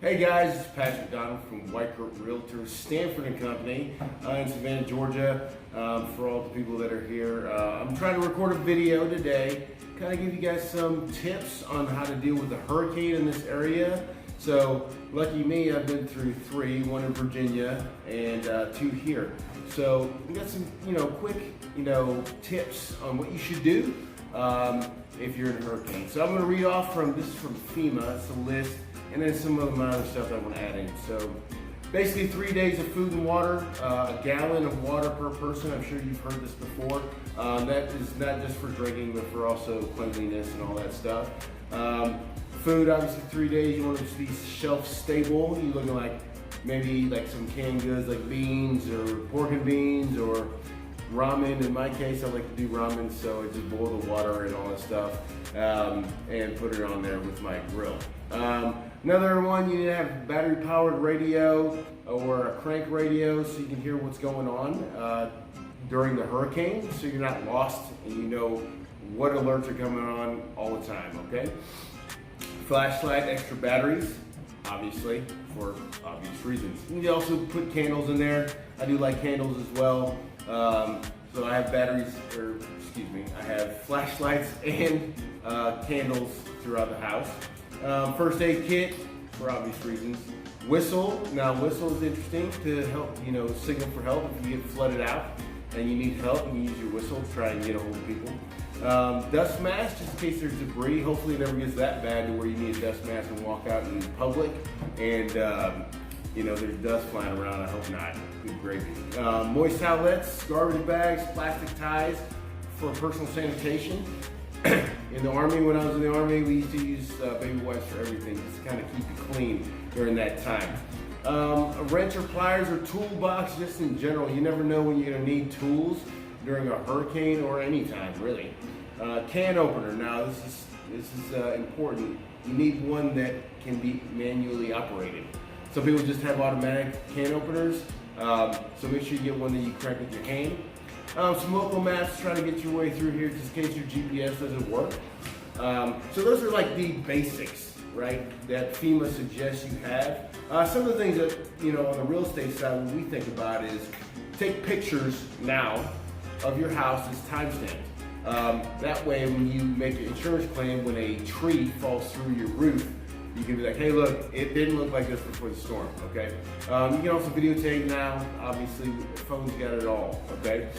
Hey guys, it's Patrick Donald from Realtor, Stanford and Company in Savannah, Georgia. For all the people that are here, I'm trying to record a video today, kind of give you guys some tips on how to deal with a hurricane in this area. So, lucky me, I've been through 3, 1 in Virginia and 2 here. So, we got some, quick, tips on what you should do if you're in a hurricane. So, I'm going to read off this is from FEMA, it's a list. And then some of my other stuff I want to add in. So basically 3 days of food and water, a gallon of water per person. I'm sure you've heard this before. That is not just for drinking, but for also cleanliness and all that stuff. Food, obviously 3 days, you want it to be shelf stable. You're looking like maybe like some canned goods like beans or pork and beans or ramen. In my case, I like to do ramen, so I just boil the water and all that stuff and put it on there with my grill. Another one, you need to have battery-powered radio or a crank radio so you can hear what's going on during the hurricane, so you're not lost and you know what alerts are coming on all the time, okay? Flashlight, extra batteries, obviously, for obvious reasons. You can also put candles in there. I do like candles as well. So I have I have flashlights and candles throughout the house. First aid kit, for obvious reasons. Whistle, now whistle is interesting to help, signal for help if you get flooded out and you need help and you use your whistle to try and get a hold of people. Dust mask, just in case there's debris. Hopefully it never gets that bad to where you need a dust mask and walk out in public and there's dust flying around. I hope not. Good gravy. Moist towelettes, garbage bags, plastic ties for personal sanitation. In the Army, when I was in the Army, we used to use baby wipes for everything, just to kind of keep you clean during that time. A wrench or pliers or toolbox, just in general. You never know when you're going to need tools during a hurricane or any time, really. Can opener. Now, this is important. You need one that can be manually operated. Some people just have automatic can openers, so make sure you get one that you crank with your hand. Some local maps, try to get your way through here just in case your GPS doesn't work. So those are like the basics, right, that FEMA suggests you have. Some of the things that, on the real estate side, what we think about is take pictures now of your house as timestamped. That way when you make an insurance claim, when a tree falls through your roof, you can be like, hey look, it didn't look like this before the storm, okay? You can also videotape now, obviously, phones got it all, okay?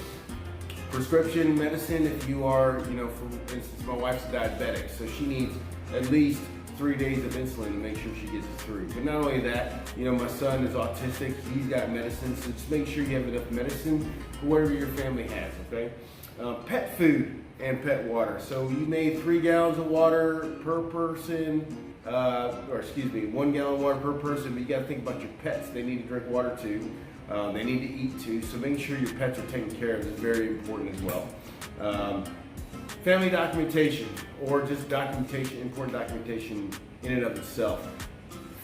Prescription medicine, if you are, for instance, my wife's a diabetic, so she needs at least 3 days of insulin to make sure she gets it through. But not only that, my son is autistic, he's got medicine, so just make sure you have enough medicine for whatever your family has, okay? Pet food and pet water. So you made 3 gallons of water per person, 1 gallon of water per person, but you gotta think about your pets. They need to drink water too. They need to eat too, so making sure your pets are taken care of is very important as well. Family documentation, or just important documentation in and of itself.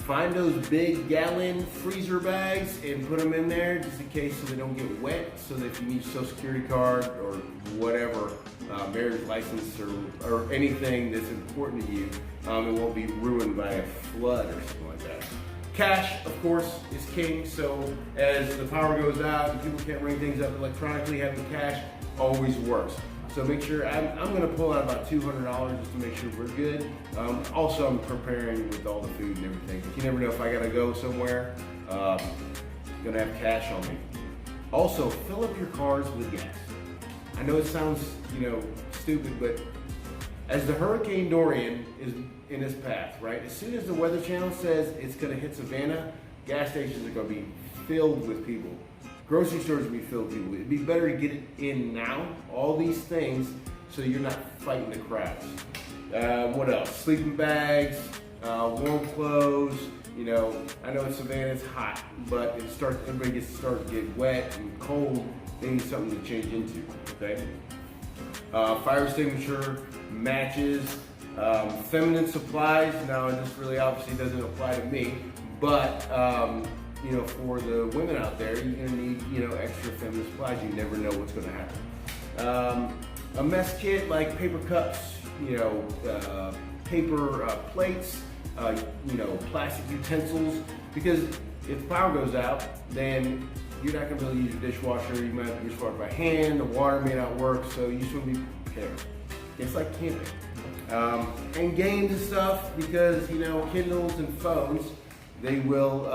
Find those big gallon freezer bags and put them in there just in case so they don't get wet, so that if you need a social security card or whatever, marriage license or anything that's important to you, it won't be ruined by a flood or something like that. Cash, of course, is king, so as the power goes out and people can't ring things up electronically, having cash always works. So make sure, I'm going to pull out about $200 just to make sure we're good. Also, I'm preparing with all the food and everything. But you never know if I got to go somewhere, I'm going to have cash on me. Also, fill up your cars with gas. I know it sounds, stupid, but as the Hurricane Dorian is in its path, right? As soon as the Weather Channel says it's going to hit Savannah, gas stations are going to be filled with people. Grocery stores will be filled with people. It'd be better to get it in now, all these things, so you're not fighting the crowds. What else? Sleeping bags, warm clothes. I know in Savannah it's hot, but everybody gets to start to get wet and cold. They need something to change into, okay? Fire extinguisher, matches, feminine supplies. Now, this really obviously doesn't apply to me, but for the women out there, you're gonna need, extra feminine supplies. You never know what's gonna happen. A mess kit like paper cups, paper plates, plastic utensils, because if the power goes out, then you're not going to be able to use your dishwasher. You might have to dishwasher by hand. The water may not work, so you just want to be prepared. It's like camping. And games and stuff, because Kindles and phones, they will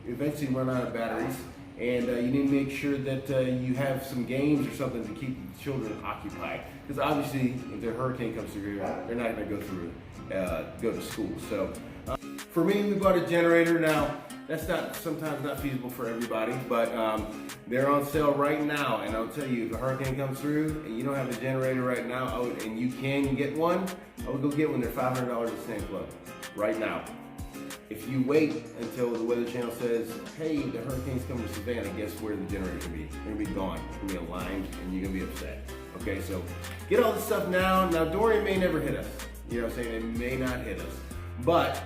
eventually run out of batteries, and you need to make sure that you have some games or something to keep the children occupied, because obviously if the hurricane comes through here, they're not going to go to school. So for me, we bought a generator. Now that's sometimes not feasible for everybody, but they're on sale right now, and I'll tell you, if a hurricane comes through and you don't have a generator right now, and you can get one, I would go get one. They're $500 at St. Club right now. If you wait until the Weather Channel says, hey, the hurricane's coming to Savannah, guess where the generator can be? It's gonna be gone. It's gonna be aligned, and you're gonna be upset. Okay, so get all this stuff now. Now, Dorian may never hit us. You know what I'm saying? It may not hit us, but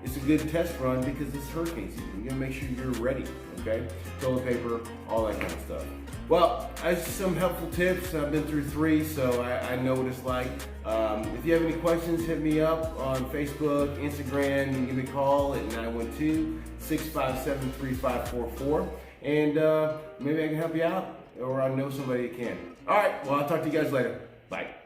it's a good test run because it's hurricane season. You gotta make sure you're ready, okay? Toilet paper, all that kind of stuff. Well, that's some helpful tips. I've been through 3, so I know what it's like. If you have any questions, hit me up on Facebook, Instagram. You can give me a call at 912-657-3544. And maybe I can help you out, or I know somebody that can. All right, well, I'll talk to you guys later. Bye.